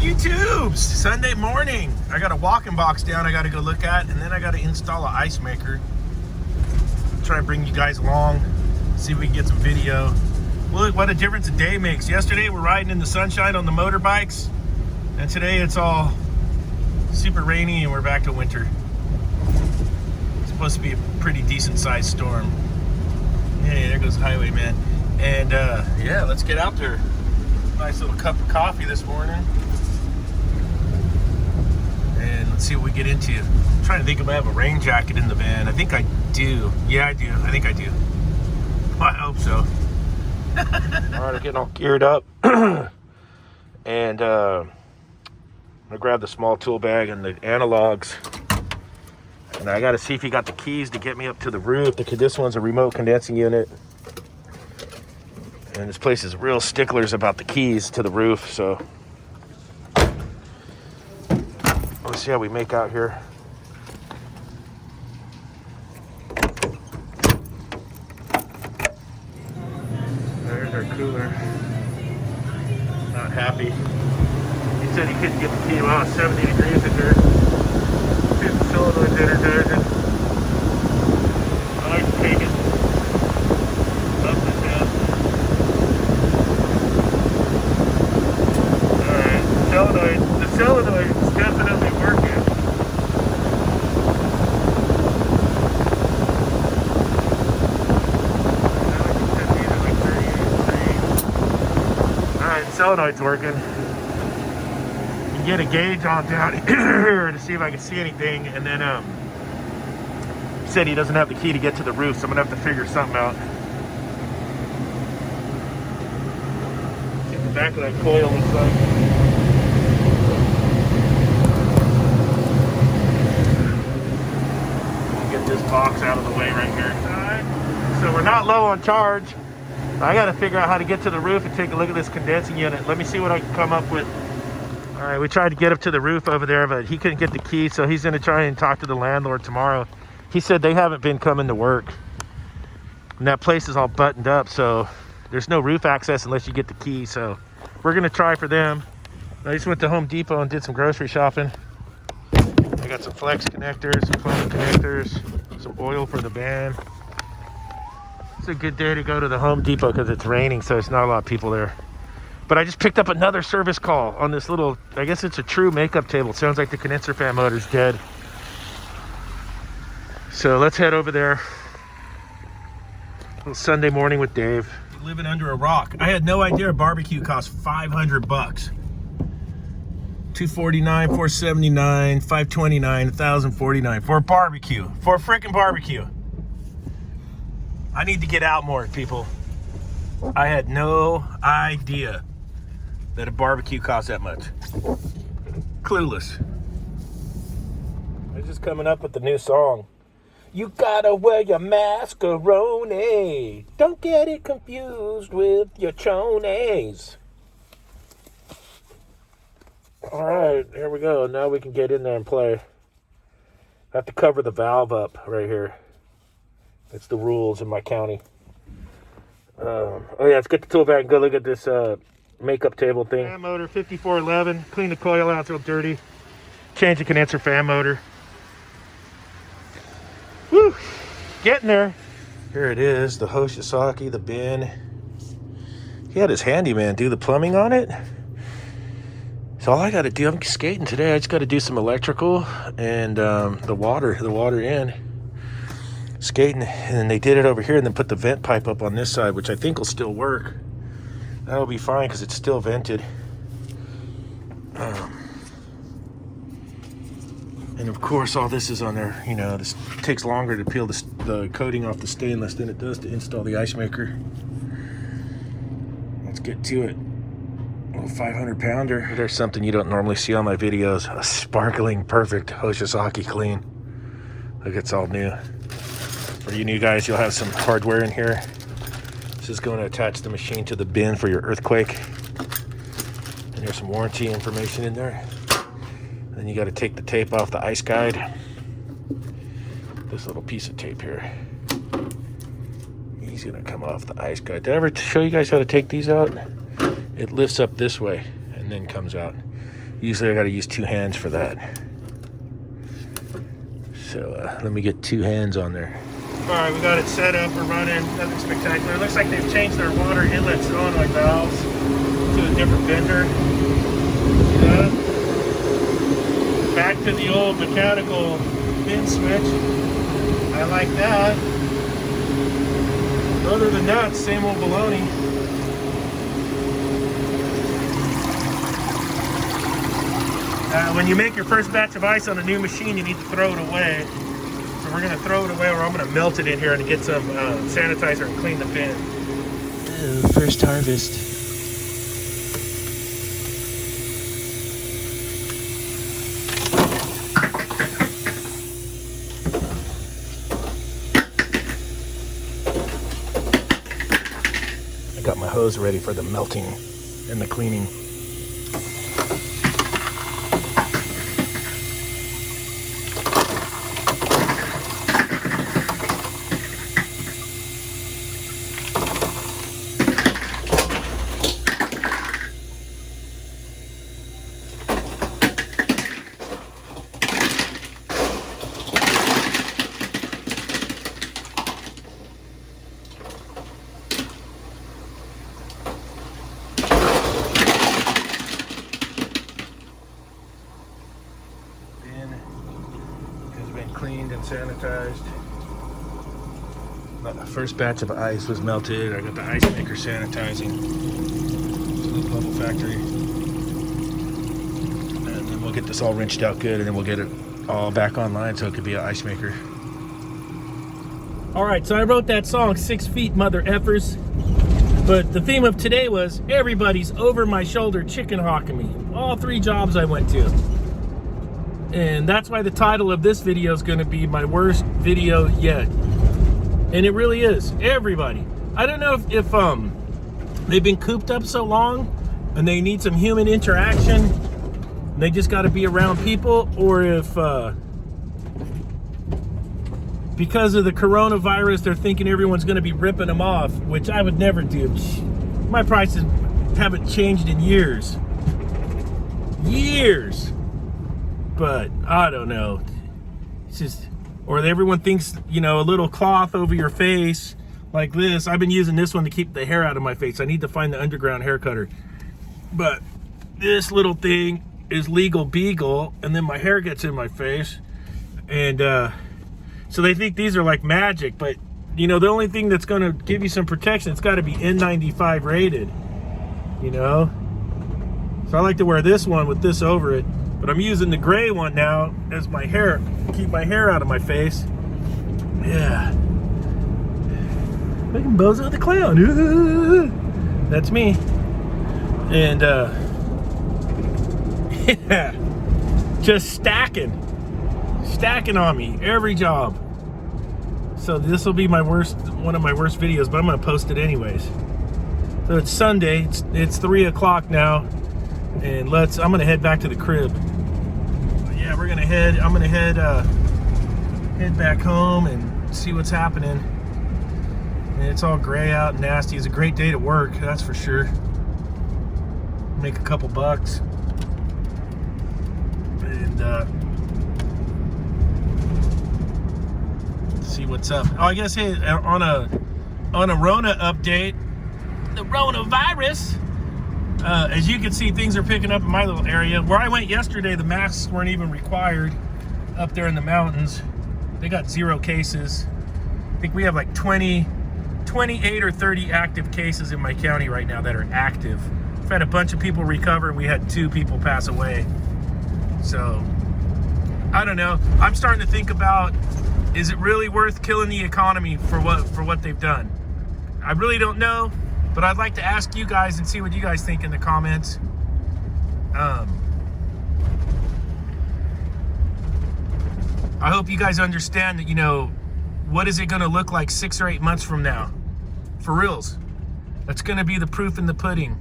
YouTubes, Sunday morning. I got a walk-in box down I got to go look at, and then I got to install an ice maker. Try and bring you guys along, see if we can get some video. Look what a difference a day makes. Yesterday we're riding in the sunshine on the motorbikes, and today it's all super rainy and we're back to winter. It's supposed to be a pretty decent sized storm. Hey, there goes the highway, man. And yeah, let's get out there. Nice little cup of coffee this morning. And let's see what we get into. I'm trying to think if I have a rain jacket in the van. I think I do. Yeah, I do. I think I do. Well, I hope so. All right, I'm getting all geared up. And I'm gonna grab the small tool bag and the analogs. And I gotta see if he got the keys to get me up to the roof. This one's a remote condensing unit. And this place is real sticklers about the keys to the roof, so let's see how we make out here. There's our cooler. Not happy. He said he couldn't get the key. Well, 70 degrees in here. See if the solenoid's energizing. I like to take it up and down. Alright, the solenoid is definitely working. Alright, the solenoid's working. You can get a gauge on down here to see if I can see anything, and then he said he doesn't have the key to get to the roof, so I'm gonna have to figure something out. See what the back of that coil looks like. This box out of the way right here. So we're not low on charge. I got to figure out how to get to the roof and take a look at this condensing unit. Let me see what I can come up with. All right, we tried to get up to the roof over there, but he couldn't get the key, so he's going to try and talk to the landlord tomorrow. He said they haven't been coming to work, and that place is all buttoned up, so there's no roof access unless you get the key. So we're going to try for them. I just went to Home Depot and did some grocery shopping. I got some flex connectors, some foam connectors, some oil for the van. It's a good day to go to the Home Depot because it's raining, so it's not a lot of people there. But I just picked up another service call on this little, I guess it's a true makeup table. It sounds like the condenser fan motor's dead. So let's head over there. A little Sunday morning with Dave. Living under a rock. I had no idea a barbecue cost $500. $249, $479, $529, $1,049 for a barbecue, for a freaking barbecue. I need to get out more, people. I had no idea that a barbecue costs that much. Clueless. They're just coming up with the new song. You gotta wear your mascaroni. Don't get it confused with your chonies. All right, here we go. Now we can get in there and play. I have to cover the valve up right here. It's the rules in my county. Oh yeah, let's get the tool back and go look at this makeup table thing. Fan motor 5411. Clean the coil out, it's real dirty. Change the condenser fan motor. Woo! Getting there. Here it is, the H.V.A.C, the bin. He had his handyman do the plumbing on it. So all I got to do, I'm skating today. I just got to do some electrical and the water in. Skating, and they did it over here and then put the vent pipe up on this side, which I think will still work. That'll be fine because it's still vented. And of course, all this is on there. You know, this takes longer to peel the coating off the stainless than it does to install the ice maker. Let's get to it. A 500-pounder. There's something you don't normally see on my videos. A sparkling, perfect H.V.A.C clean. Look, it's all new. For you new guys, you'll have some hardware in here. This is going to attach the machine to the bin for your earthquake. And there's some warranty information in there. Then you got to take the tape off the ice guide. This little piece of tape here. He's going to come off the ice guide. Did I ever show you guys how to take these out? It lifts up this way and then comes out. Usually I got to use 2 hands for that. So let me get 2 hands on there. All right, we got it set up. We're running. Nothing spectacular. It looks like they've changed their water inlet solenoid valves to a different vendor. See that? Back to the old mechanical bin switch. I like that. Other than that, same old baloney. When you make your first batch of ice on a new machine, you need to throw it away. So we're going to throw it away, or I'm going to melt it in here and get some sanitizer and clean the bin. Oh, first harvest. I got my hose ready for the melting and the cleaning. Cleaned and sanitized. The first batch of ice was melted. I got the ice maker sanitizing. It's a little bubble factory. And then we'll get this all rinsed out good, and then we'll get it all back online so it could be an ice maker. All right, so I wrote that song, 6 feet, mother effers. But the theme of today was everybody's over my shoulder chicken hawking me. All 3 jobs I went to. And that's why the title of this video is going to be my worst video yet. And it really is. Everybody. I don't know if they've been cooped up so long and they need some human interaction. And they just got to be around people, or if because of the coronavirus they're thinking everyone's going to be ripping them off, which I would never do. My prices haven't changed in years. Years. But I don't know. It's just, or everyone thinks, you know, a little cloth over your face like this. I've been using this one to keep the hair out of my face. I need to find the underground hair cutter. But this little thing is legal beagle, and then my hair gets in my face. And so they think these are like magic, but you know, the only thing that's going to give you some protection, it's got to be N95 rated, you know. So I like to wear this one with this over it. But I'm using the gray one now as my hair, keep my hair out of my face. Yeah. Making Bozo the Clown. Ooh, that's me. And, yeah. Just stacking on me, every job. So this will be my worst, one of my worst videos, but I'm going to post it anyways. So it's Sunday, it's 3 o'clock now. And I'm gonna head back to the crib. Yeah, I'm gonna head back home and see what's happening. And it's all gray out and nasty. It's a great day to work, that's for sure. Make a couple bucks. And see what's up. Oh, I guess, hey, on a Rona update, the Ronavirus. As you can see, things are picking up in my little area. Where I went yesterday, the masks weren't even required up there in the mountains. They got 0 cases. I think we have like 28 or 30 active cases in my county right now that are active. I've had a bunch of people recover, and we had 2 people pass away. So, I don't know. I'm starting to think about, is it really worth killing the economy for what they've done? I really don't know. But I'd like to ask you guys and see what you guys think in the comments. I hope you guys understand that, you know, what is it going to look like 6 or 8 months from now? For reals. That's going to be the proof in the pudding.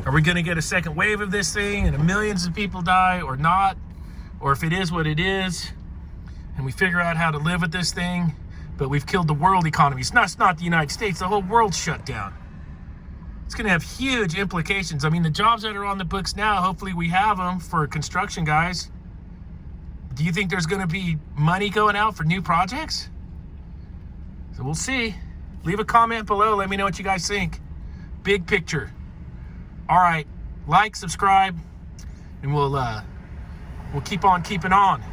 Are we going to get a second wave of this thing and millions of people die, or not? Or if it is what it is, and we figure out how to live with this thing, but we've killed the world economy. It's not the United States. The whole world's shut down. It's going to have huge implications. I mean, the jobs that are on the books now, hopefully we have them for construction guys. Do you think there's going to be money going out for new projects? So we'll see. Leave a comment below. Let me know what you guys think. Big picture. All right. Like, subscribe, and we'll keep on keeping on.